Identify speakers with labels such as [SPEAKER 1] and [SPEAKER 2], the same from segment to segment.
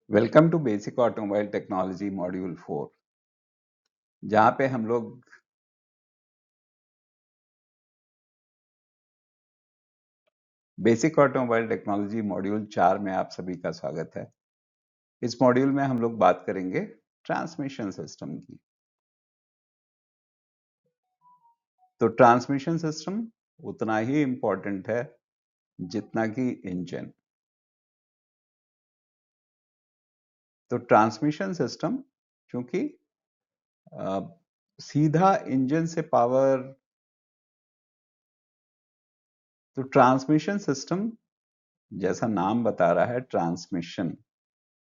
[SPEAKER 1] Welcome to basic automobile technology module 4 जहां पे हम लोग बेसिक ऑटोमोबाइल टेक्नोलॉजी मॉड्यूल 4 में आप सभी का स्वागत है। इस मॉड्यूल में हम लोग बात करेंगे ट्रांसमिशन सिस्टम की। तो ट्रांसमिशन सिस्टम उतना ही इंपॉर्टेंट है जितना कि इंजन। तो ट्रांसमिशन सिस्टम क्योंकि सीधा इंजन से पावर, तो ट्रांसमिशन सिस्टम जैसा नाम बता रहा है, ट्रांसमिशन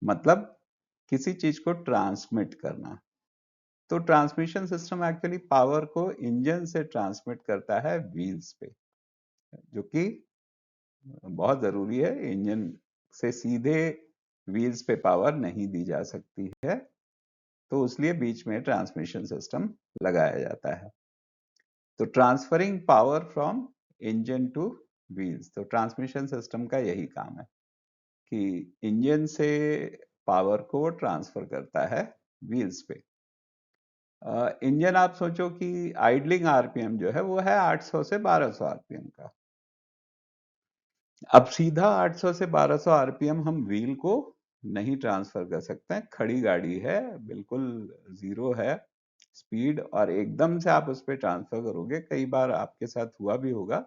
[SPEAKER 1] मतलब किसी चीज को ट्रांसमिट करना। तो ट्रांसमिशन सिस्टम एक्चुअली पावर को इंजन से ट्रांसमिट करता है व्हील्स पे, जो कि बहुत जरूरी है। इंजन से सीधे व्हील्स पे पावर नहीं दी जा सकती है, तो इसलिए बीच में ट्रांसमिशन सिस्टम लगाया जाता है। तो transferring power from engine two wheels, तो ट्रांसमिशन सिस्टम का यही काम है कि इंजन से पावर को ट्रांसफर करता है व्हील्स पे। इंजन आप सोचो कि आइडलिंग आरपीएम जो है वो है 800 से 1200 आरपीएम का। अब सीधा 800 से 1200 आरपीएम हम व्हील को नहीं ट्रांसफर कर सकते हैं। खड़ी गाड़ी है, बिल्कुल जीरो है स्पीड, और एकदम से आप उस पर ट्रांसफर करोगे। कई बार आपके साथ हुआ भी होगा,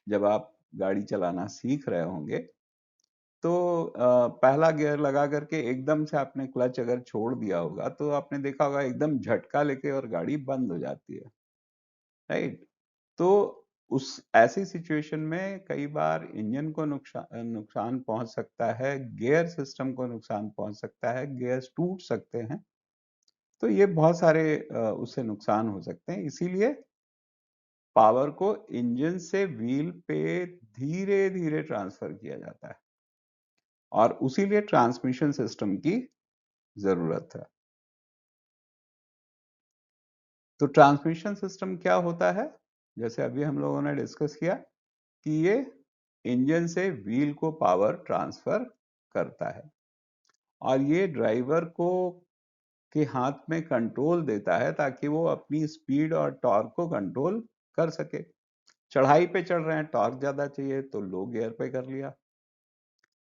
[SPEAKER 1] जब आप गाड़ी चलाना सीख रहे होंगे तो पहला गियर लगा करके एकदम से आपने क्लच अगर छोड़ दिया होगा तो आपने देखा होगा एकदम झटका लेके और गाड़ी बंद हो जाती है, राइट। तो उस ऐसी सिचुएशन में कई बार इंजन को नुकसान पहुंच सकता है, गियर सिस्टम को नुकसान पहुंच सकता है, गियर्स टूट सकते हैं। तो ये बहुत सारे उससे नुकसान हो सकते हैं। इसीलिए पावर को इंजन से व्हील पे धीरे धीरे ट्रांसफर किया जाता है, और उसीलिए ट्रांसमिशन सिस्टम की जरूरत है। तो ट्रांसमिशन सिस्टम क्या होता है, जैसे अभी हम लोगों ने डिस्कस किया कि ये इंजन से व्हील को पावर ट्रांसफर करता है, और ये ड्राइवर को के हाथ में कंट्रोल देता है ताकि वो अपनी स्पीड और टॉर्क को कंट्रोल कर सके। चढ़ाई पे चढ़ रहे हैं, टॉर्क ज्यादा चाहिए तो लो गियर पे कर लिया।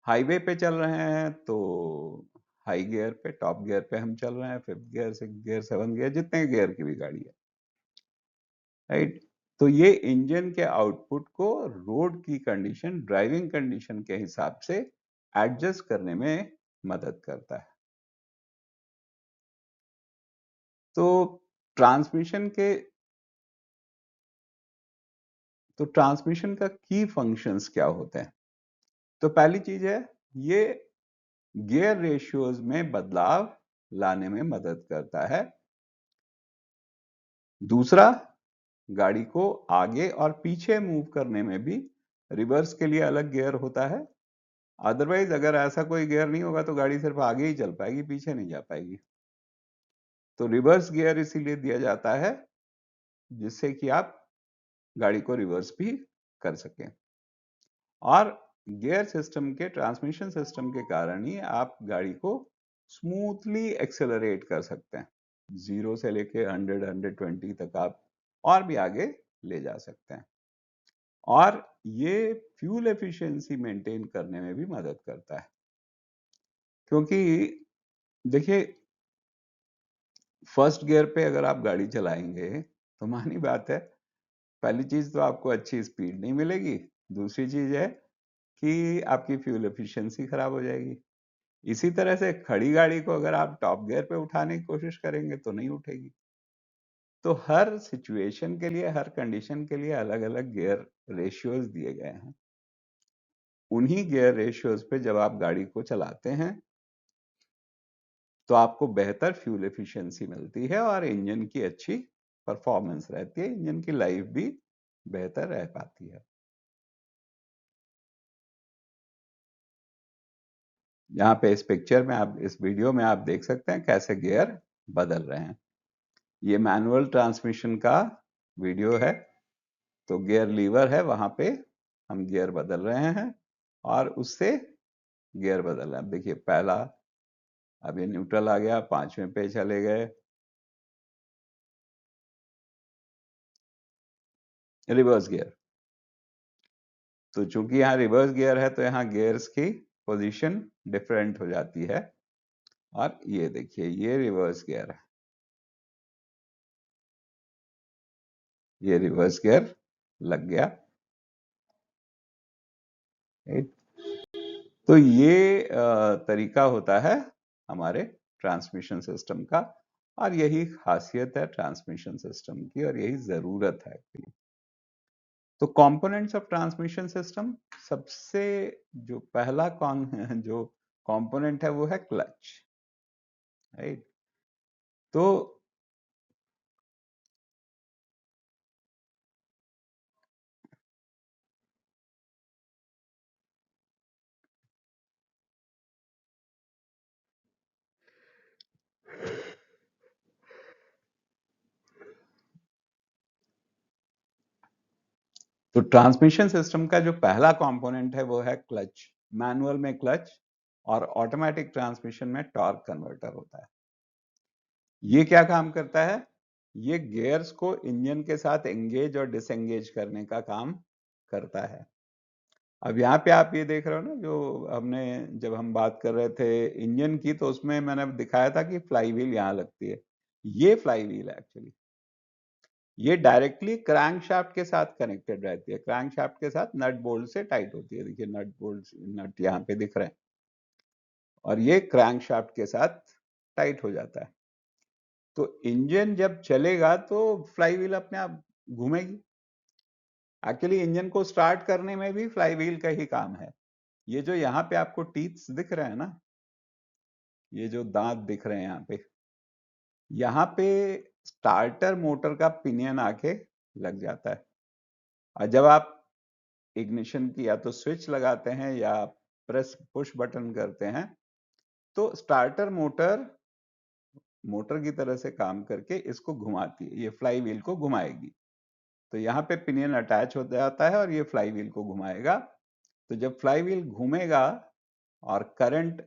[SPEAKER 1] हाईवे पे चल रहे हैं तो हाई गियर पे, टॉप गियर पे हम चल रहे हैं, 5th gear, 6th gear, 7th gear, जितने गियर की भी गाड़ी है, राइट। तो ये इंजन के आउटपुट को रोड की कंडीशन, ड्राइविंग कंडीशन के हिसाब से एडजस्ट करने में मदद करता है। तो ट्रांसमिशन के तो ट्रांसमिशन का की फंक्शंस क्या होते हैं? तो पहली चीज है, ये गियर रेशियोज में बदलाव लाने में मदद करता है। दूसरा, गाड़ी को आगे और पीछे मूव करने में भी रिवर्स के लिए अलग गियर होता है। अदरवाइज अगर ऐसा कोई गियर नहीं होगा तो गाड़ी सिर्फ आगे ही चल पाएगी, पीछे नहीं जा पाएगी। तो रिवर्स गियर इसीलिए दिया जाता है जिससे कि आप गाड़ी को रिवर्स भी कर सकें। और गियर सिस्टम के, ट्रांसमिशन सिस्टम के कारण ही आप गाड़ी को स्मूथली एक्सेलरेट कर सकते हैं। 0 से लेके 100, 120 तक आप और भी आगे ले जा सकते हैं। और ये फ्यूल एफिशिएंसी मेंटेन करने में भी मदद करता है, क्योंकि देखिए, फर्स्ट गियर पे अगर आप गाड़ी चलाएंगे तो मानी बात है, पहली चीज तो आपको अच्छी स्पीड नहीं मिलेगी। दूसरी चीज है कि आपकी फ्यूल एफिशिएंसी खराब हो जाएगी। इसी तरह से खड़ी गाड़ी को अगर आप टॉप गियर पे उठाने की कोशिश करेंगे तो नहीं उठेगी। तो हर सिचुएशन के लिए, हर कंडीशन के लिए अलग अलग गियर रेशियोज दिए गए हैं। उन्हीं गियर रेशियोज पे जब आप गाड़ी को चलाते हैं तो आपको बेहतर फ्यूल एफिशिएंसी मिलती है और इंजन की अच्छी परफॉर्मेंस रहती है, इंजन की लाइफ भी बेहतर रह पाती है। यहाँ पे इस पिक्चर में, आप इस वीडियो में आप देख सकते हैं कैसे गियर बदल रहे हैं। ये मैनुअल ट्रांसमिशन का वीडियो है। तो गियर लीवर है, वहां पे हम गियर बदल रहे हैं और उससे गियर बदल रहे हैं। देखिए, पहला अब ये न्यूट्रल आ गया, 5वें पे चले गए, रिवर्स गियर। तो चूंकि यहाँ रिवर्स गियर है तो यहाँ गियर्स की पोजीशन डिफरेंट हो जाती है। और ये देखिए, ये रिवर्स गियर है, ये रिवर्स गियर लग गया। राइट? तो ये तरीका होता है हमारे ट्रांसमिशन सिस्टम का, और यही खासियत है ट्रांसमिशन सिस्टम की, और यही जरूरत है। तो कंपोनेंट्स ऑफ ट्रांसमिशन सिस्टम, सबसे जो पहला जो कंपोनेंट है वो है क्लच। राइट? तो ट्रांसमिशन सिस्टम का जो पहला कंपोनेंट है वो है क्लच। मैनुअल में क्लच, और ऑटोमेटिक ट्रांसमिशन में टॉर्क कन्वर्टर होता है। ये क्या काम करता है? ये गियर्स को इंजन के साथ एंगेज और डिसएंगेज करने का काम करता है। अब यहाँ पे आप ये देख रहे हो ना, जो हमने जब हम बात कर रहे थे इंजन की, तो उसमें मैंने दिखाया था कि फ्लाई व्हील यहाँ लगती है। ये फ्लाई व्हील है एक्चुअली, ये डायरेक्टली क्रैंक शाफ्ट के साथ कनेक्टेड रहती है, क्रैंक शाफ्ट के साथ नट बोल्ट से टाइट होती है। देखिए नट बोल्ट, नट यहाँ पे दिख रहे हैं, और ये क्रैंक शाफ्ट के साथ टाइट हो जाता है। तो इंजन जब चलेगा तो फ्लाई व्हील अपने आप घूमेगी। एक्चुअली इंजन को स्टार्ट करने में भी फ्लाई व्हील का ही काम है। ये जो यहाँ पे आपको टीथ्स दिख रहे हैं ना, ये जो दांत दिख रहे हैं यहाँ पे स्टार्टर मोटर का पिनियन आके लग जाता है। और जब आप इग्निशन की या तो स्विच लगाते हैं या प्रेस पुश बटन करते हैं, तो स्टार्टर मोटर मोटर की तरह से काम करके इसको घुमाती है, ये फ्लाई व्हील को घुमाएगी। तो यहाँ पे पिनियन अटैच हो जाता है और ये फ्लाई व्हील को घुमाएगा। तो जब फ्लाई व्हील घूमेगा और करंट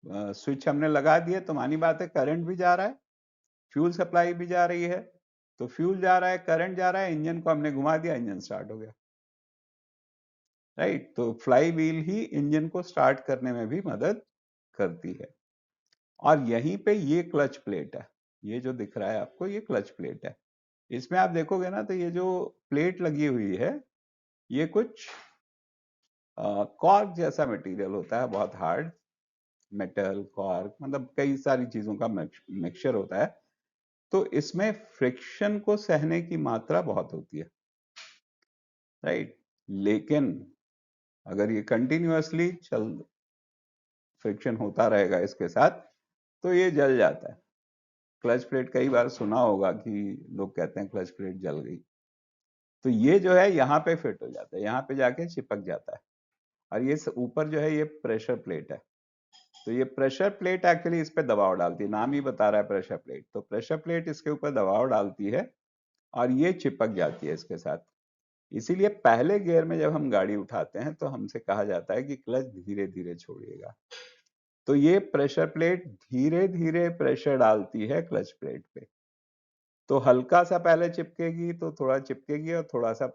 [SPEAKER 1] स्विच हमने लगा दिया, तो मानी बात है करंट भी जा रहा है, फ्यूल सप्लाई भी जा रही है। तो फ्यूल जा रहा है, करंट जा रहा है, इंजन को हमने घुमा दिया, इंजन स्टार्ट हो गया। राइट? तो फ्लाई व्हील ही इंजन को स्टार्ट करने में भी मदद करती है। और यहीं पे ये क्लच प्लेट है, ये जो दिख रहा है आपको, ये क्लच प्लेट है। इसमें आप देखोगे ना, तो ये जो प्लेट लगी हुई है, ये कुछ कॉर्क जैसा मटेरियल होता है, बहुत हार्ड मेटल, कॉर्क, मतलब कई सारी चीजों का मिक्सचर होता है। तो इसमें फ्रिक्शन को सहने की मात्रा बहुत होती है। राइट? लेकिन अगर ये कंटिन्यूअसली चल फ्रिक्शन होता रहेगा इसके साथ, तो ये जल जाता है। क्लच प्लेट, कई बार सुना होगा कि लोग कहते हैं क्लच प्लेट जल गई। तो ये जो है यहाँ पे फिट हो जाता है, यहाँ पे जाके चिपक जाता है। और ये ऊपर जो है ये प्रेशर प्लेट है। तो ये प्रेशर प्लेट एक्चुअली इस पे दबाव डालती है, नाम ही बता रहा है प्रेशर प्लेट। तो प्रेशर प्लेट इसके ऊपर दबाव डालती है और ये चिपक जाती है इसके साथ। इसीलिए पहले गियर में जब हम गाड़ी उठाते हैं तो हमसे कहा जाता है कि क्लच धीरे धीरे छोड़िएगा। तो ये प्रेशर प्लेट धीरे धीरे प्रेशर डालती है क्लच प्लेट पे। तो हल्का सा पहले चिपकेगी, तो थोड़ा चिपकेगी और थोड़ा सा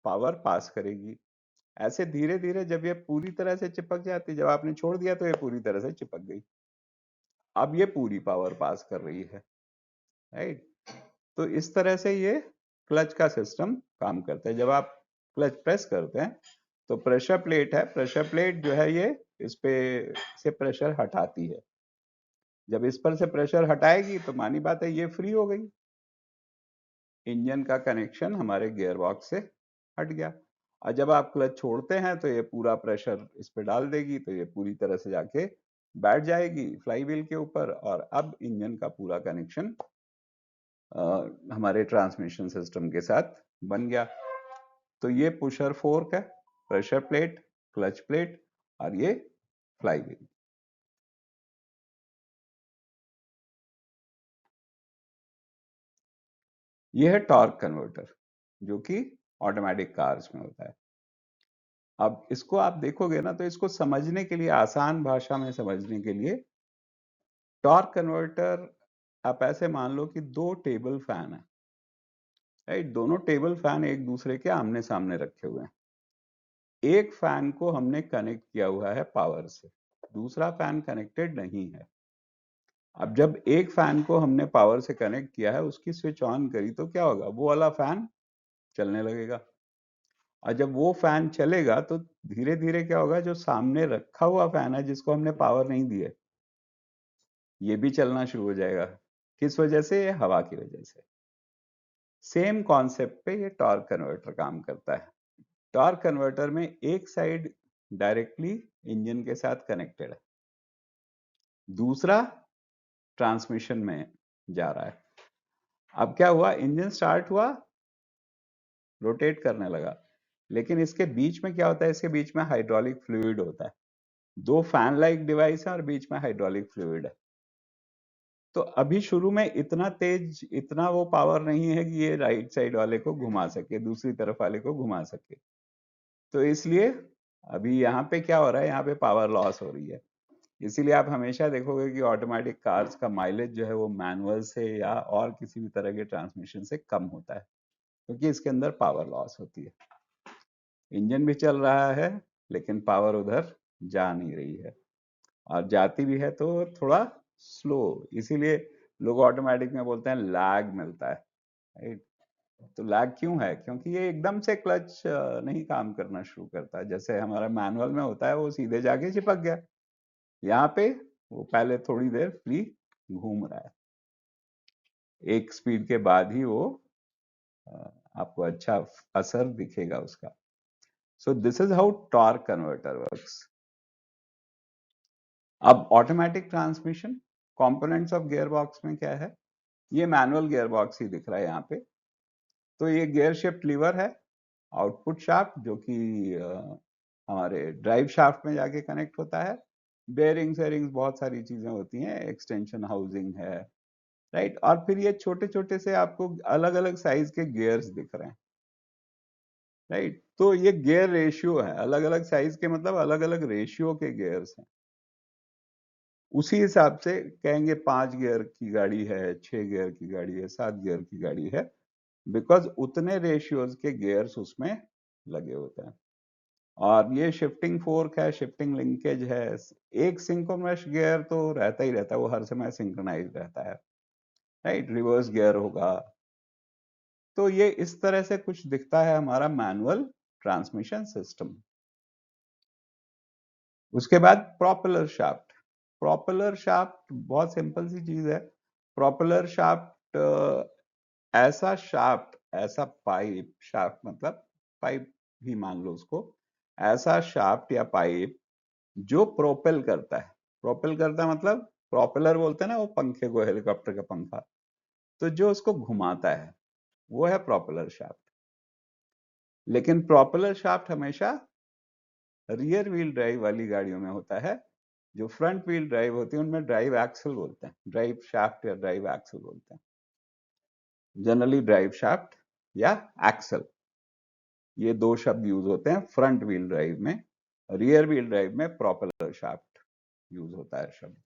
[SPEAKER 1] पावर पास करेगी। ऐसे धीरे धीरे जब ये पूरी तरह से चिपक जाती, जब आपने छोड़ दिया तो ये पूरी तरह से चिपक गई। अब ये पूरी पावर पास कर रही है। राइट? तो इस तरह से ये क्लच का सिस्टम काम करता है। जब आप क्लच प्रेस करते हैं तो प्रेशर प्लेट है, प्रेशर प्लेट जो है ये इस पे से प्रेशर हटाती है। जब इस पर से प्रेशर हटाएगी तो मानी बात है ये फ्री हो गई, इंजन का कनेक्शन हमारे गियर बॉक्स से हट गया। और जब आप क्लच छोड़ते हैं तो ये पूरा प्रेशर इस पे डाल देगी, तो ये पूरी तरह से जाके बैठ जाएगी फ्लाई व्हील के ऊपर, और अब इंजन का पूरा कनेक्शन हमारे ट्रांसमिशन सिस्टम के साथ बन गया। तो ये पुशर फोर्क है, प्रेशर प्लेट, क्लच प्लेट, और ये फ्लाई व्हील। ये है टॉर्क कन्वर्टर, जो कि ऑटोमेटिक कार्स में होता है। अब इसको आप देखोगे ना, तो इसको समझने के लिए, आसान भाषा में समझने के लिए टॉर्क कन्वर्टर आप ऐसे मान लो कि दो टेबल फैन है, राइट। दोनों टेबल फैन एक दूसरे के आमने सामने रखे हुए हैं। एक फैन को हमने कनेक्ट किया हुआ है पावर से, दूसरा फैन कनेक्टेड नहीं है। अब जब एक फैन को हमने पावर से कनेक्ट किया है, उसकी स्विच ऑन करी तो क्या होगा, वो वाला फैन चलने लगेगा। और जब वो फैन चलेगा तो धीरे धीरे क्या होगा, जो सामने रखा हुआ फैन है जिसको हमने पावर नहीं दी है, ये भी चलना शुरू हो जाएगा। किस वजह से, ये हवा की वजह से। सेम कॉन्सेप्ट पे ये टॉर्क कन्वर्टर काम करता है। टॉर्क कन्वर्टर में एक साइड डायरेक्टली इंजन के साथ कनेक्टेड है, दूसरा ट्रांसमिशन में जा रहा है। अब क्या हुआ, इंजन स्टार्ट हुआ, रोटेट करने लगा, लेकिन इसके बीच में क्या होता है, इसके बीच में हाइड्रोलिक फ्लूइड होता है। दो फैन लाइक डिवाइस है और बीच में हाइड्रोलिक फ्लूइड है। तो अभी शुरू में इतना तेज, इतना वो पावर नहीं है कि ये राइट साइड वाले को घुमा सके, दूसरी तरफ वाले को घुमा सके। तो इसलिए अभी यहाँ पे क्या हो रहा है, यहाँ पे पावर लॉस हो रही है। इसीलिए आप हमेशा देखोगे कि ऑटोमेटिक कार्स का माइलेज जो है वो मैनुअल से या और किसी भी तरह के ट्रांसमिशन से कम होता है, क्योंकि इसके अंदर पावर लॉस होती है। इंजन भी चल रहा है लेकिन पावर उधर जा नहीं रही है, और जाती भी है तो थोड़ा स्लो। इसीलिए लोग ऑटोमेटिक में बोलते हैं लैग मिलता है, राइट। तो लैग क्यों है, क्योंकि ये एकदम से क्लच नहीं काम करना शुरू करता। जैसे हमारा मैनुअल में होता है, वो सीधे जाके चिपक गया। यहाँ पे वो पहले थोड़ी देर फ्री घूम रहा है, एक स्पीड के बाद ही वो आपको अच्छा असर दिखेगा उसका। So this is how torque converter works. अब automatic transmission components of gear box में क्या है, ये मैनुअल गियर बॉक्स ही दिख रहा है यहाँ पे। तो ये गियर शिफ्ट लीवर है, आउटपुट शाफ्ट जो कि हमारे ड्राइव शाफ्ट में जाके कनेक्ट होता है। बेयरिंग्स वेयरिंग्स बहुत सारी चीजें होती हैं, एक्सटेंशन हाउसिंग है, राइट। और फिर ये छोटे छोटे से आपको अलग अलग साइज के गियर्स दिख रहे हैं, राइट। तो ये गियर रेशियो है, अलग अलग साइज के मतलब अलग अलग रेशियो के गियर्स हैं। उसी हिसाब से कहेंगे 5 गियर की गाड़ी है, 6 गियर की गाड़ी है, 7 गियर की गाड़ी है, बिकॉज उतने रेशियोज के गियर्स उसमें लगे होते हैं। और ये शिफ्टिंग फोर्क है, शिफ्टिंग लिंकेज है। एक सिंक्रोनस गियर तो रहता ही रहता है, वो हर समय सिंक्रोनाइज रहता है, राइट। रिवर्स गियर होगा। तो ये इस तरह से कुछ दिखता है हमारा मैनुअल ट्रांसमिशन सिस्टम। उसके बाद प्रोपेलर शाफ्ट। प्रोपेलर शाफ्ट बहुत सिंपल सी चीज है। प्रोपेलर शाफ्ट ऐसा शाफ्ट, ऐसा पाइप, शाफ्ट मतलब पाइप ही मान लो उसको, ऐसा शाफ्ट या पाइप जो प्रोपेल करता है। प्रोपेल करता है मतलब, प्रोपेलर बोलते हैं ना वो पंखे को, हेलीकॉप्टर का पंखा, तो जो उसको घुमाता है वो है प्रोपेलर शाफ्ट। लेकिन प्रोपेलर शाफ्ट हमेशा रियर व्हील ड्राइव वाली गाड़ियों में होता है। जो फ्रंट व्हील ड्राइव होती है उनमें ड्राइव एक्सल बोलते हैं, ड्राइव शाफ्ट या ड्राइव एक्सल बोलते हैं। जनरली ड्राइव शाफ्ट या एक्सल, ये दो शब्द यूज होते हैं फ्रंट व्हील ड्राइव में। रियर व्हील ड्राइव में प्रोपेलर शाफ्ट यूज होता है शब्द।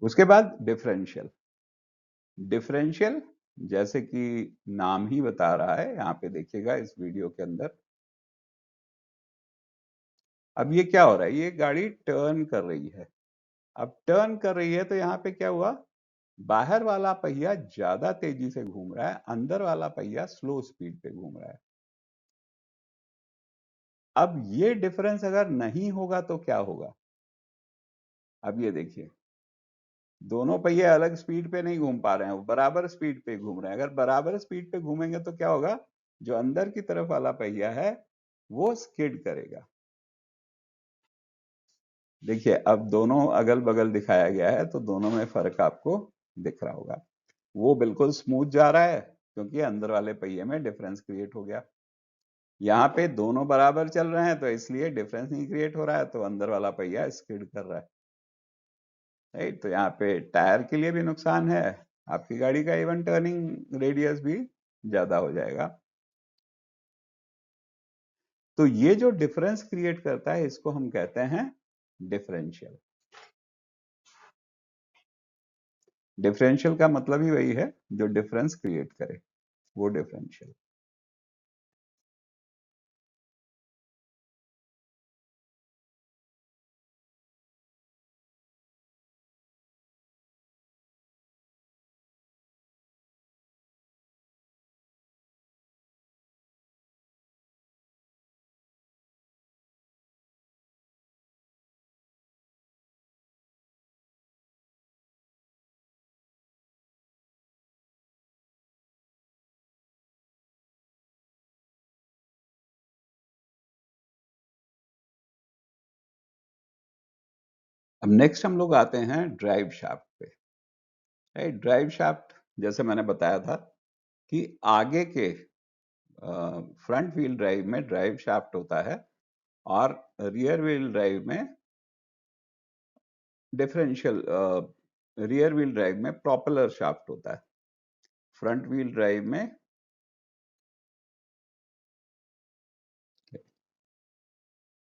[SPEAKER 1] उसके बाद डिफरेंशियल। डिफरेंशियल जैसे कि नाम ही बता रहा है, यहाँ पे देखिएगा इस वीडियो के अंदर। अब ये क्या हो रहा है, ये गाड़ी टर्न कर रही है। अब टर्न कर रही है तो यहाँ पे क्या हुआ, बाहर वाला पहिया ज्यादा तेजी से घूम रहा है, अंदर वाला पहिया स्लो स्पीड पे घूम रहा है। अब ये डिफरेंस अगर नहीं होगा तो क्या होगा, अब ये देखिए, दोनों पहिए अलग स्पीड पे नहीं घूम पा रहे हैं, वो बराबर स्पीड पे घूम रहे हैं। अगर बराबर स्पीड पे घूमेंगे तो क्या होगा, जो अंदर की तरफ वाला पहिया है वो स्किड करेगा। देखिए अब दोनों अगल बगल दिखाया गया है तो दोनों में फर्क आपको दिख रहा होगा। वो बिल्कुल स्मूथ जा रहा है क्योंकि अंदर वाले पहिए में डिफरेंस क्रिएट हो गया। यहाँ पे दोनों बराबर चल रहे हैं तो इसलिए डिफरेंस नहीं क्रिएट हो रहा है, तो अंदर वाला पहिया स्किड कर रहा है, राइट। तो यहाँ पे टायर के लिए भी नुकसान है, आपकी गाड़ी का इवन टर्निंग रेडियस भी ज्यादा हो जाएगा। तो ये जो डिफरेंस क्रिएट करता है इसको हम कहते हैं डिफरेंशियल। डिफरेंशियल का मतलब ही वही है जो डिफरेंस क्रिएट करे, वो डिफरेंशियल। अब नेक्स्ट हम लोग आते हैं ड्राइव शाफ्ट पे। राइट, ड्राइव शाफ्ट जैसे मैंने बताया था कि आगे के फ्रंट व्हील ड्राइव में ड्राइव शाफ्ट होता है और रियर व्हील ड्राइव में डिफरेंशियल, रियर व्हील ड्राइव में प्रोपेलर शाफ्ट होता है। फ्रंट व्हील ड्राइव में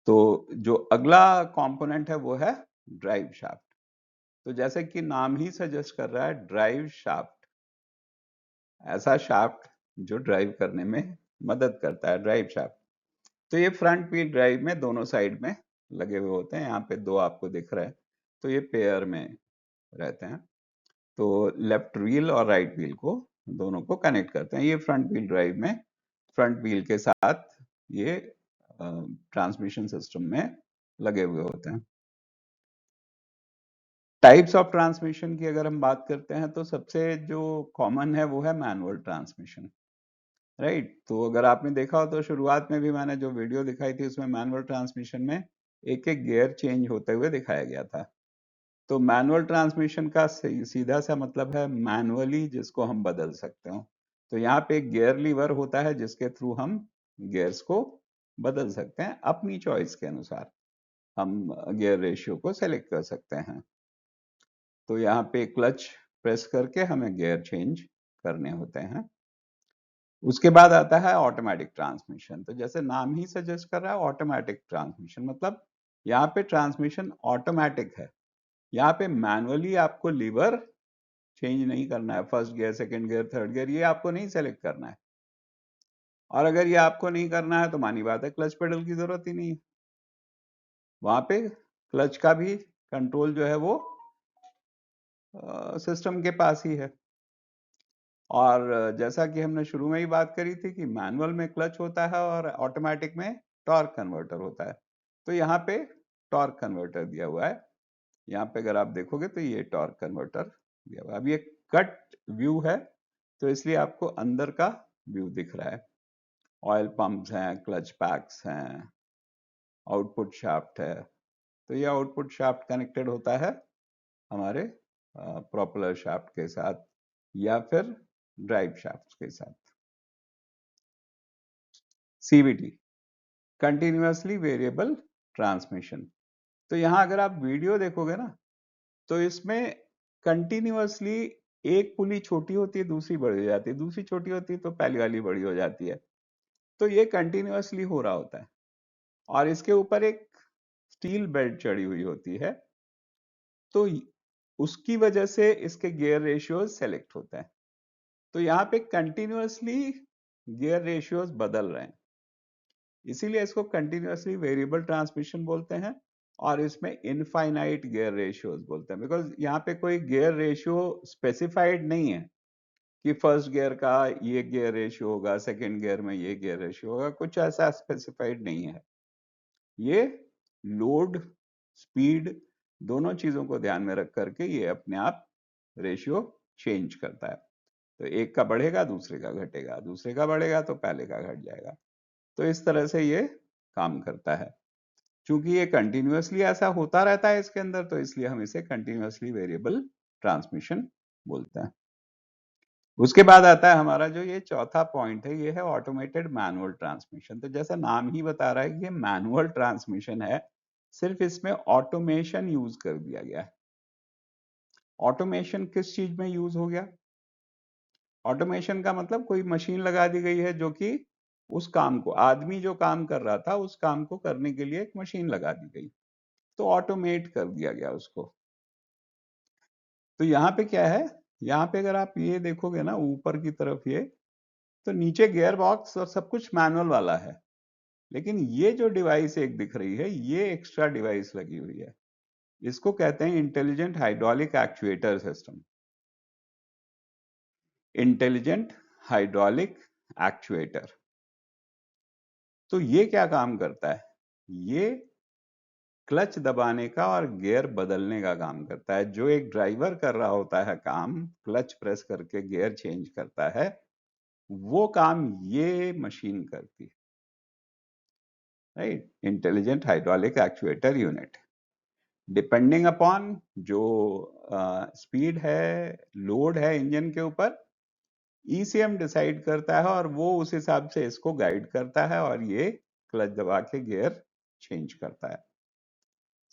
[SPEAKER 1] तो जो अगला कंपोनेंट है वो है ड्राइव शाफ्ट। तो जैसे कि नाम ही सजेस्ट कर रहा है, ड्राइव शाफ्ट, ऐसा शाफ्ट जो ड्राइव करने में मदद करता है, ड्राइव शाफ्ट। तो ये फ्रंट व्हील ड्राइव में दोनों साइड में लगे हुए होते हैं। यहाँ पे दो आपको दिख रहे हैं, तो ये पेयर में रहते हैं। तो लेफ्ट व्हील और राइट व्हील को, दोनों को कनेक्ट करते हैं। ये फ्रंट व्हील ड्राइव में फ्रंट व्हील के साथ ये ट्रांसमिशन सिस्टम में लगे हुए होते हैं। टाइप्स ऑफ ट्रांसमिशन की अगर हम बात करते हैं तो सबसे जो कॉमन है वो है मैनुअल ट्रांसमिशन। राइट, तो अगर आपने देखा हो तो शुरुआत में भी मैंने जो वीडियो दिखाई थी उसमें मैनुअल ट्रांसमिशन में एक एक गियर चेंज होते हुए दिखाया गया था। तो मैनुअल ट्रांसमिशन का सीधा सा मतलब है मैनुअली जिसको हम बदल सकते हो। तो यहाँ पे एक गियर लीवर होता है जिसके थ्रू हम गियर्स को बदल सकते हैं, अपनी चॉइस के अनुसार हम गियर रेशियो को सेलेक्ट कर सकते हैं। तो यहाँ पे क्लच प्रेस करके हमें गियर चेंज करने होते हैं। उसके बाद आता है ऑटोमेटिक ट्रांसमिशन। तो जैसे नाम ही सजेस्ट कर रहा है, ऑटोमेटिक ट्रांसमिशन मतलब यहाँ पे ट्रांसमिशन ऑटोमेटिक है। यहाँ पे मैनुअली आपको लीवर चेंज नहीं करना है, first gear, second gear, third gear, ये आपको नहीं सेलेक्ट करना है। और अगर ये आपको नहीं करना है तो मानी बात है क्लच पेडल की जरूरत ही नहीं है। वहां पे क्लच का भी कंट्रोल जो है वो सिस्टम के पास ही है। और जैसा कि हमने शुरू में ही बात करी थी कि मैनुअल में क्लच होता है और ऑटोमेटिक में टॉर्क कन्वर्टर होता है। तो यहाँ पे टॉर्क कन्वर्टर दिया हुआ है। यहाँ पे अगर आप देखोगे तो ये टॉर्क कन्वर्टर दिया हुआ है। अब ये कट व्यू है तो इसलिए आपको अंदर का व्यू दिख रहा है। ऑयल पंप्स हैं, क्लच पैक्स हैं, आउटपुट शाफ्ट है। तो ये आउटपुट शाफ्ट कनेक्टेड होता है हमारे प्रोपेलर शाफ्ट के साथ या फिर ड्राइव शाफ्ट के साथ। CVT, continuously variable transmission. तो यहां अगर आप वीडियो देखोगे ना तो इसमें कंटिन्यूअसली एक पुली छोटी होती है, दूसरी बड़ी हो जाती है, दूसरी छोटी होती है तो पहली वाली बड़ी हो जाती है। तो ये कंटिन्यूअसली हो रहा होता है और इसके ऊपर एक स्टील बेल्ट चढ़ी हुई होती है। तो उसकी वजह से इसके गियर रेशियोज सेलेक्ट होते हैं। तो यहाँ पे कंटिन्यूअसली गियर रेशियोज बदल रहे हैं, इसीलिए इसको कंटिन्यूअसली वेरिएबल ट्रांसमिशन बोलते हैं। और इसमें इनफाइनाइट गियर रेशियोज बोलते हैं, बिकॉज यहाँ पे कोई गियर रेशियो स्पेसिफाइड नहीं है कि फर्स्ट गियर का ये गियर रेशियो होगा, सेकंड गियर में ये गियर रेशियो होगा, कुछ ऐसा स्पेसिफाइड नहीं है। ये लोड, स्पीड, दोनों चीजों को ध्यान में रख करके ये अपने आप रेशियो चेंज करता है। तो एक का बढ़ेगा दूसरे का घटेगा, दूसरे का बढ़ेगा तो पहले का घट जाएगा। तो इस तरह से ये काम करता है। चूंकि ये कंटिन्यूअसली ऐसा होता रहता है इसके अंदर, तो इसलिए हम इसे कंटिन्यूअसली वेरिएबल ट्रांसमिशन बोलते हैं। उसके बाद आता है हमारा जो ये चौथा पॉइंट है, ये है ऑटोमेटेड मैनुअल ट्रांसमिशन। तो जैसा नाम ही बता रहा है कि ये मैनुअल ट्रांसमिशन है, सिर्फ इसमें ऑटोमेशन यूज कर दिया गया है। ऑटोमेशन किस चीज में यूज हो गया? ऑटोमेशन का मतलब कोई मशीन लगा दी गई है जो कि उस काम को, आदमी जो काम कर रहा था उस काम को करने के लिए एक मशीन लगा दी गई। तो ऑटोमेट कर दिया गया उसको। तो यहाँ पे क्या है, यहाँ पे अगर आप ये देखोगे ना ऊपर की तरफ, ये तो नीचे गियर बॉक्स और सब कुछ मैनुअल वाला है, लेकिन ये जो डिवाइस एक दिख रही है, ये एक्स्ट्रा डिवाइस लगी हुई है। इसको कहते हैं intelligent hydraulic actuator system. Intelligent hydraulic actuator. तो ये क्या काम करता है, ये क्लच दबाने का और गियर बदलने का काम करता है। जो एक ड्राइवर कर रहा होता है काम, क्लच प्रेस करके गियर चेंज करता है, वो काम ये मशीन करती है। Right, intelligent hydraulic actuator unit. Depending upon जो स्पीड है, लोड है इंजन के ऊपर, ईसीएम डिसाइड करता है और वो उस हिसाब से इसको गाइड करता है और ये क्लच दबा के गियर चेंज करता है।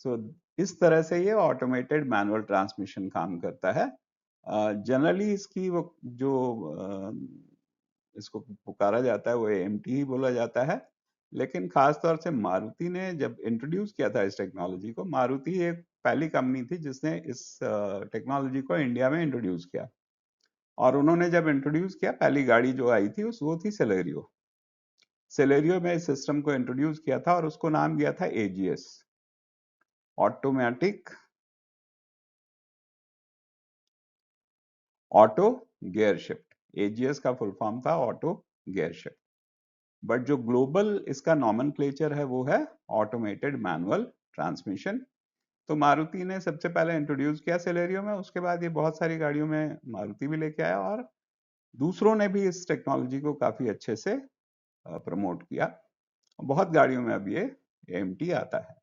[SPEAKER 1] सो इस तरह से ये ऑटोमेटेड मैनुअल ट्रांसमिशन काम करता है। जनरली इसकी वो जो इसको पुकारा जाता है वो एएमटी ही बोला जाता है, लेकिन खास तौर से मारुति ने जब इंट्रोड्यूस किया था इस टेक्नोलॉजी को, मारुति एक पहली कंपनी थी जिसने इस टेक्नोलॉजी को इंडिया में इंट्रोड्यूस किया। और उन्होंने जब इंट्रोड्यूस किया, पहली गाड़ी जो आई थी वो थी सेलेरियो। सेलेरियो में इस सिस्टम को इंट्रोड्यूस किया था और उसको नाम दिया था AGS, automatic auto gear shift. AGS का फुल फॉर्म था ऑटो गियर शिफ्ट, बट जो ग्लोबल इसका नॉमेनक्लेचर है वो है ऑटोमेटेड मैनुअल ट्रांसमिशन। तो मारुति ने सबसे पहले इंट्रोड्यूस किया सेलेरियो में, उसके बाद ये बहुत सारी गाड़ियों में मारुति भी लेके आया और दूसरों ने भी इस टेक्नोलॉजी को काफी अच्छे से प्रमोट किया। बहुत गाड़ियों में अब ये एएमटी आता है।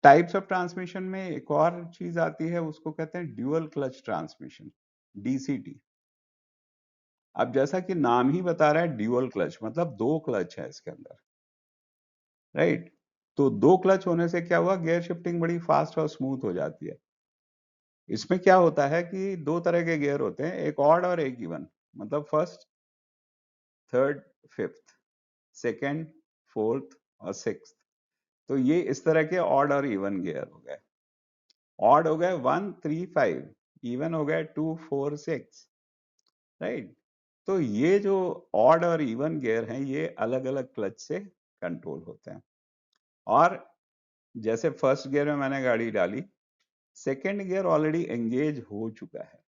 [SPEAKER 1] टाइप्स ऑफ ट्रांसमिशन में एक और चीज आती है, उसको कहते हैं ड्यूअल क्लच ट्रांसमिशन, डीसीटी। अब जैसा कि नाम ही बता रहा है ड्यूअल क्लच, मतलब दो क्लच है इसके अंदर। राइट, तो दो क्लच होने से क्या हुआ, गियर शिफ्टिंग बड़ी फास्ट और स्मूथ हो जाती है। इसमें क्या होता है कि दो तरह के गियर होते हैं, एक ऑड और एक इवन, मतलब first, third, fifth, second, fourth और सिक्स्थ। तो ये इस तरह के ऑड और इवन गियर हो गए। ऑड हो गए 1 3 5, इवन हो गए 2 4 6। राइट, तो ये जो ऑड और इवन गियर हैं ये अलग अलग क्लच से कंट्रोल होते हैं। और जैसे फर्स्ट गियर में मैंने गाड़ी डाली, सेकेंड गियर ऑलरेडी एंगेज हो चुका है।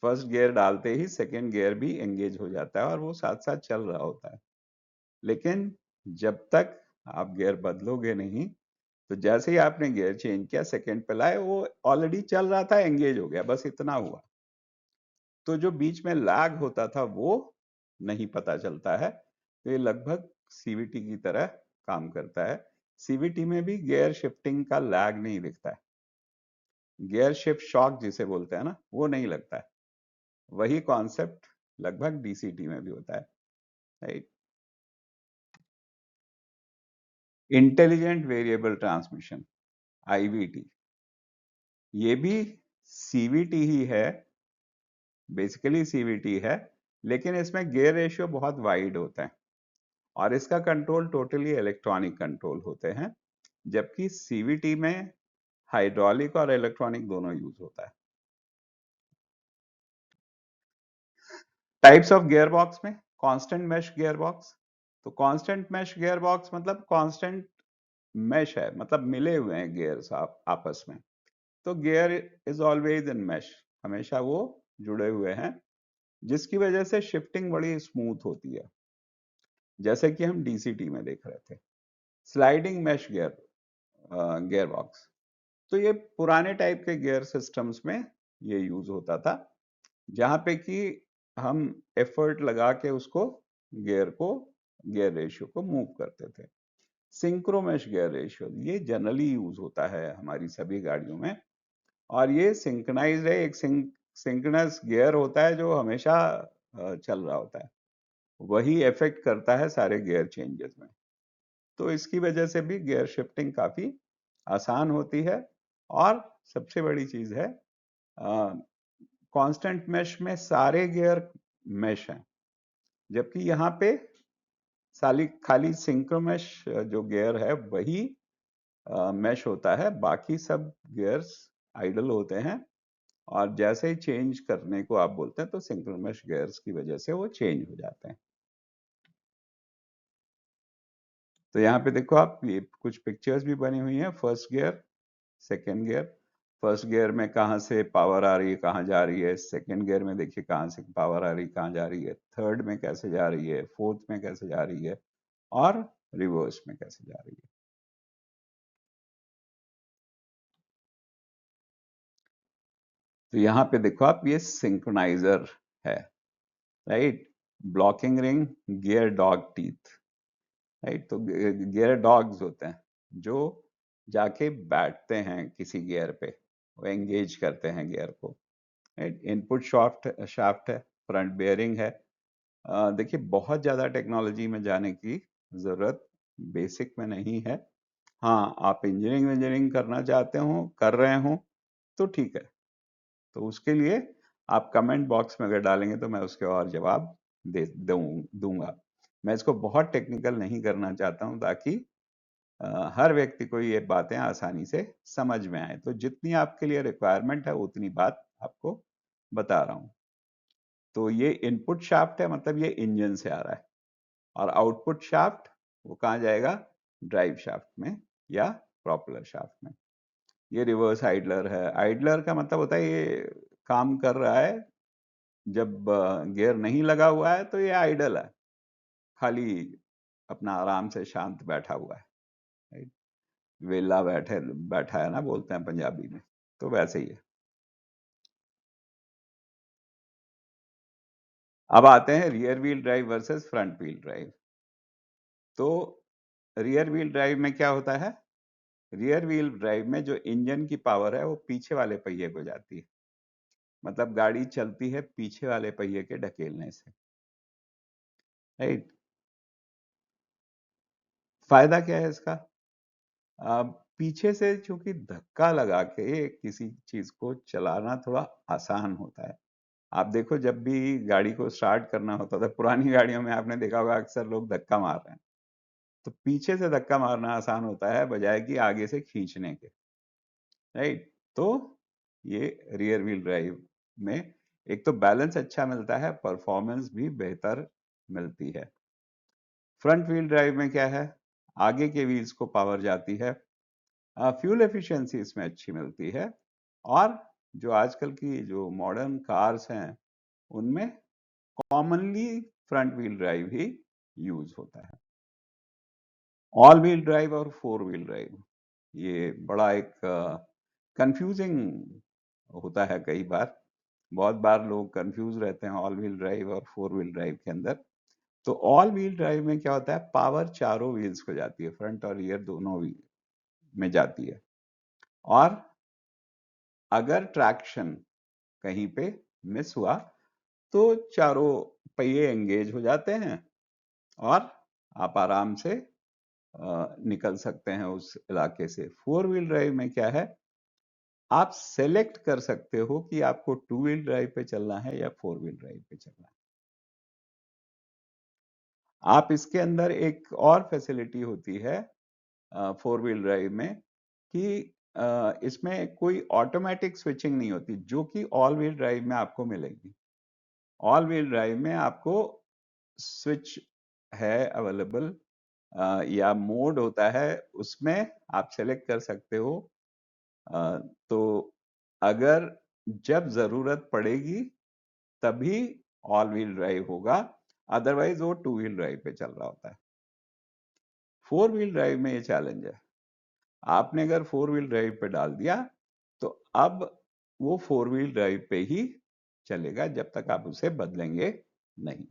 [SPEAKER 1] फर्स्ट गियर डालते ही सेकेंड गियर भी एंगेज हो जाता है और वो साथ साथ चल रहा होता है। लेकिन जब तक आप गियर बदलोगे नहीं, तो जैसे ही आपने गियर चेंज किया, सेकेंड पे लाए, वो ऑलरेडी चल रहा था, एंगेज हो गया, बस इतना हुआ। तो जो बीच में लैग होता था वो नहीं पता चलता है। तो ये लगभग सीवीटी की तरह काम करता है। सीवीटी में भी गियर शिफ्टिंग का लैग नहीं दिखता है, गियर शिफ्ट शॉक जिसे बोलते हैं ना, वो नहीं लगता है। वही कॉन्सेप्ट लगभग डीसीटी में भी होता है। Right, intelligent variable transmission, IVT, ये भी सीवीटी ही है, बेसिकली सीवीटी है, लेकिन इसमें गियर रेशियो बहुत वाइड होता है और इसका कंट्रोल टोटली इलेक्ट्रॉनिक कंट्रोल होते हैं, जबकि सीवीटी में हाइड्रोलिक और इलेक्ट्रॉनिक दोनों यूज होता है। टाइप्स ऑफ गियर बॉक्स में कांस्टेंट मेश गियर बॉक्स। तो कांस्टेंट मेश गियर बॉक्स मतलब कांस्टेंट मेश है, मतलब मिले हुए हैं गियर्स आपस में। तो gear is always in mesh, हमेशा वो जुड़े हुए हैं, जिसकी वजह से शिफ्टिंग बड़ी स्मूथ होती है, जैसे कि हम डीसीटी में देख रहे थे। स्लाइडिंग मेश गियर बॉक्स, तो ये पुराने टाइप के गियर सिस्टम्स में ये यूज होता था, जहां पे कि हम एफर्ट लगा के उसको गियर रेशियो को मूव करते थे। सिंक्रोमेश गियर रेशियो ये जनरली यूज होता है हमारी सभी गाड़ियों में, और ये सिंक्रोनाइज है, एक सिंक्रोनस गियर होता है जो हमेशा चल रहा होता है, वही इफेक्ट करता है सारे गियर चेंजेस में। तो इसकी वजह से भी गियर शिफ्टिंग काफी आसान होती है। और सबसे बड़ी चीज है, कांस्टेंट मेश में सारे गियर मेश हैं, जबकि यहाँ पे खाली सिंक्रोमेश जो गियर है वही मैश होता है, बाकी सब गियर्स आइडल होते हैं। और जैसे ही चेंज करने को आप बोलते हैं तो सिंक्रोनस गियर्स की वजह से वो चेंज हो जाते हैं। तो यहाँ पे देखो आप, ये कुछ पिक्चर्स भी बनी हुई हैं। First gear, second gear. First gear में कहाँ से पावर आ रही है, कहाँ जा रही है। सेकेंड गियर में देखिए कहाँ से पावर आ रही है, कहाँ जा रही है। थर्ड में कैसे जा रही है, फोर्थ में कैसे जा रही है, और रिवर्स में कैसे जा रही है। तो यहाँ पे देखो आप, ये सिंक्रोनाइजर है, right. Blocking ring, gear dog teeth, right. तो गियर डॉग्स होते हैं जो जाके बैठते हैं किसी गियर पे, वो एंगेज करते हैं गियर को, राइट। इनपुट शाफ्ट है, फ्रंट बेयरिंग है। देखिए बहुत ज्यादा टेक्नोलॉजी में जाने की जरूरत बेसिक में नहीं है। हाँ, आप इंजीनियरिंग करना चाहते हो, कर रहे हो, तो ठीक है। तो उसके लिए आप कमेंट बॉक्स में अगर डालेंगे तो मैं उसके और जवाब दूंगा। मैं इसको बहुत टेक्निकल नहीं करना चाहता हूँ, ताकि हर व्यक्ति को ये बातें आसानी से समझ में आए। तो जितनी आपके लिए रिक्वायरमेंट है उतनी बात आपको बता रहा हूँ। तो ये इनपुट शाफ्ट है, मतलब ये इंजन से आ रहा है। और आउटपुट शाफ्ट वो कहाँ जाएगा, ड्राइव शाफ्ट में या प्रोपेलर शाफ्ट में। ये रिवर्स आइडलर है। आइडलर का मतलब होता है ये काम कर रहा है, जब गियर नहीं लगा हुआ है तो ये आइडल है, खाली अपना आराम से शांत बैठा हुआ है, राइट। वेला बैठा है ना, बोलते हैं पंजाबी में, तो वैसे ही है। अब आते हैं rear wheel drive versus front wheel drive. तो रियर व्हील ड्राइव में क्या होता है, रियर व्हील ड्राइव में जो इंजन की पावर है वो पीछे वाले पहिए को जाती है। मतलब गाड़ी चलती है पीछे वाले पहिए के ढकेलने से, राइट। फायदा क्या है इसका, पीछे से चूंकि धक्का लगा के किसी चीज को चलाना थोड़ा आसान होता है। आप देखो, जब भी गाड़ी को स्टार्ट करना होता था पुरानी गाड़ियों में, आपने देखा होगा अक्सर लोग धक्का मार रहे हैं। तो पीछे से धक्का मारना आसान होता है बजाय कि आगे से खींचने के, राइट। तो ये रियर व्हील ड्राइव में एक तो बैलेंस अच्छा मिलता है, परफॉर्मेंस भी बेहतर मिलती है। फ्रंट व्हील ड्राइव में क्या है, आगे के व्हील्स को पावर जाती है, फ्यूल एफिशिएंसी इसमें अच्छी मिलती है। और जो आजकल की जो मॉडर्न कार्स हैं उनमें कॉमनली फ्रंट व्हील ड्राइव ही यूज होता है। ऑल व्हील ड्राइव और फोर व्हील ड्राइव, ये बड़ा एक कंफ्यूजिंग होता है कई बार। बहुत बार लोग कंफ्यूज रहते हैं ऑल व्हील ड्राइव और फोर व्हील ड्राइव के अंदर। तो ऑल व्हील ड्राइव में क्या होता है, पावर चारों व्हील्स को जाती है, फ्रंट और रियर दोनों व्हील में जाती है। और अगर ट्रैक्शन कहीं पे मिस हुआ तो चारों पहिए एंगेज हो जाते हैं और आप आराम से निकल सकते हैं उस इलाके से। फोर व्हील ड्राइव में क्या है, आप सेलेक्ट कर सकते हो कि आपको टू व्हील ड्राइव पे चलना है या फोर व्हील ड्राइव पे चलना है। आप इसके अंदर एक और फैसिलिटी होती है फोर व्हील ड्राइव में, कि इसमें कोई ऑटोमेटिक स्विचिंग नहीं होती, जो कि ऑल व्हील ड्राइव में आपको मिलेगी। ऑल व्हील ड्राइव में आपको स्विच है अवेलेबल, या मोड होता है, उसमें आप सेलेक्ट कर सकते हो। तो अगर जब जरूरत पड़ेगी तभी ऑल व्हील ड्राइव होगा, अदरवाइज वो टू व्हील ड्राइव पे चल रहा होता है। फोर व्हील ड्राइव में ये चैलेंज है, आपने अगर फोर व्हील ड्राइव पे डाल दिया तो अब वो फोर व्हील ड्राइव पे ही चलेगा जब तक आप उसे बदलेंगे नहीं।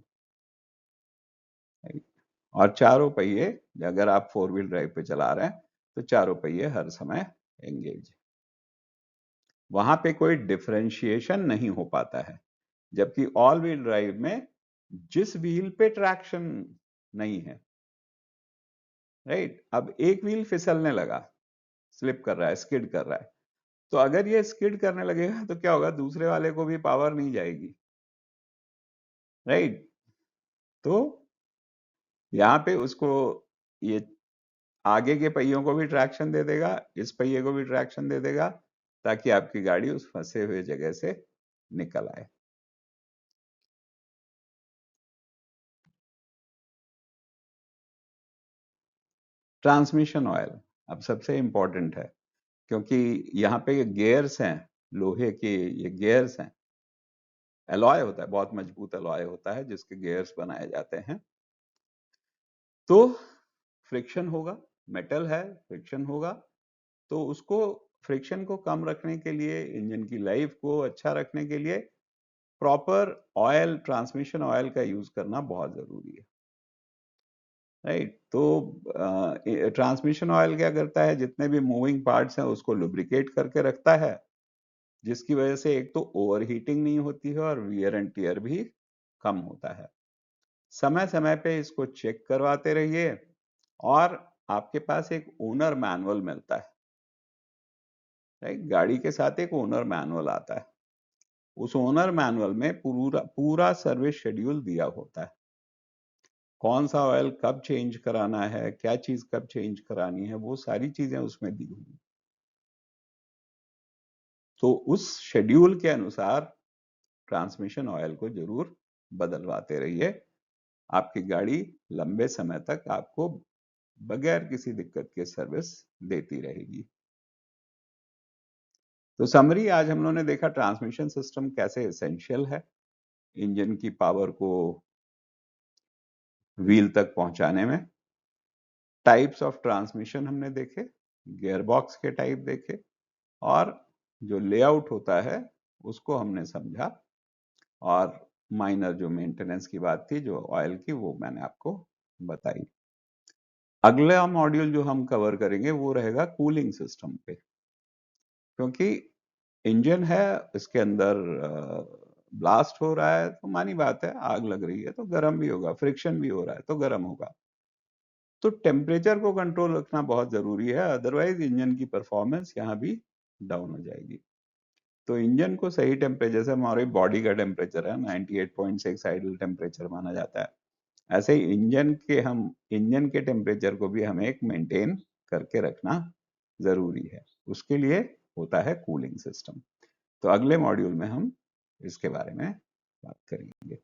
[SPEAKER 1] और चारों पहिए, अगर आप फोर व्हील ड्राइव पे चला रहे हैं तो चारों पहिए हर समय एंगेज, वहां पे कोई डिफरेंशिएशन नहीं हो पाता है। जबकि ऑल व्हील ड्राइव में जिस व्हील पे ट्रैक्शन नहीं है, राइट, अब एक व्हील फिसलने लगा, स्लिप कर रहा है, स्किड कर रहा है, तो अगर ये स्किड करने लगेगा तो क्या होगा, दूसरे वाले को भी पावर नहीं जाएगी, राइट। तो यहाँ पे उसको ये आगे के पहियों को भी ट्रैक्शन दे देगा, इस पहिए को भी ट्रैक्शन दे देगा, ताकि आपकी गाड़ी उस फंसे हुए जगह से निकल आए। ट्रांसमिशन ऑयल अब सबसे इंपॉर्टेंट है, क्योंकि यहाँ पे गियर्स हैं, लोहे के ये गियर्स हैं, एलॉय होता है, बहुत मजबूत एलॉय होता है जिसके गियर्स बनाए जाते हैं। तो फ्रिक्शन होगा, मेटल है, फ्रिक्शन होगा, तो उसको फ्रिक्शन को कम रखने के लिए, इंजन की लाइफ को अच्छा रखने के लिए प्रॉपर ऑयल, ट्रांसमिशन ऑयल का यूज करना बहुत जरूरी है, राइट। तो ट्रांसमिशन ऑयल क्या करता है, जितने भी मूविंग पार्ट्स हैं उसको लुब्रिकेट करके रखता है, जिसकी वजह से एक तो ओवर हीटिंग नहीं होती है और वियर एंड टियर भी कम होता है। समय समय पे इसको चेक करवाते रहिए, और आपके पास एक ओनर मैनुअल मिलता है, राइट। गाड़ी के साथ एक ओनर मैनुअल आता है, उस ओनर मैनुअल में पूरा पूरा सर्विस शेड्यूल दिया होता है, कौन सा ऑयल कब चेंज कराना है, क्या चीज कब चेंज करानी है, वो सारी चीजें उसमें दी हुई। तो उस शेड्यूल के अनुसार ट्रांसमिशन ऑयल को जरूर बदलवाते रहिए, आपकी गाड़ी लंबे समय तक आपको बगैर किसी दिक्कत के सर्विस देती रहेगी। तो समरी, आज हम लोगों ने देखा ट्रांसमिशन सिस्टम कैसे एसेंशियल है इंजन की पावर को व्हील तक पहुंचाने में। टाइप्स ऑफ ट्रांसमिशन हमने देखे, गियर बॉक्स के टाइप देखे, और जो लेआउट होता है उसको हमने समझा, और माइनर जो मेंटेनेंस की बात थी जो ऑयल की, वो मैंने आपको बताई। अगला मॉड्यूल जो हम कवर करेंगे वो रहेगा कूलिंग सिस्टम पे, क्योंकि इंजन है, इसके अंदर ब्लास्ट हो रहा है तो मानी बात है, आग लग रही है तो गर्म भी होगा, फ्रिक्शन भी हो रहा है तो गर्म होगा। तो टेम्परेचर को कंट्रोल रखना बहुत जरूरी है, अदरवाइज इंजन की परफॉर्मेंस यहाँ भी डाउन हो जाएगी। तो इंजन को सही टेम्परेचर से, हमारी बॉडी का टेम्परेचर है 98.6 आइडल टेम्परेचर माना जाता है, ऐसे ही इंजन के टेम्परेचर को भी हमें एक मेंटेन करके रखना जरूरी है, उसके लिए होता है कूलिंग सिस्टम। तो अगले मॉड्यूल में हम इसके बारे में बात करेंगे।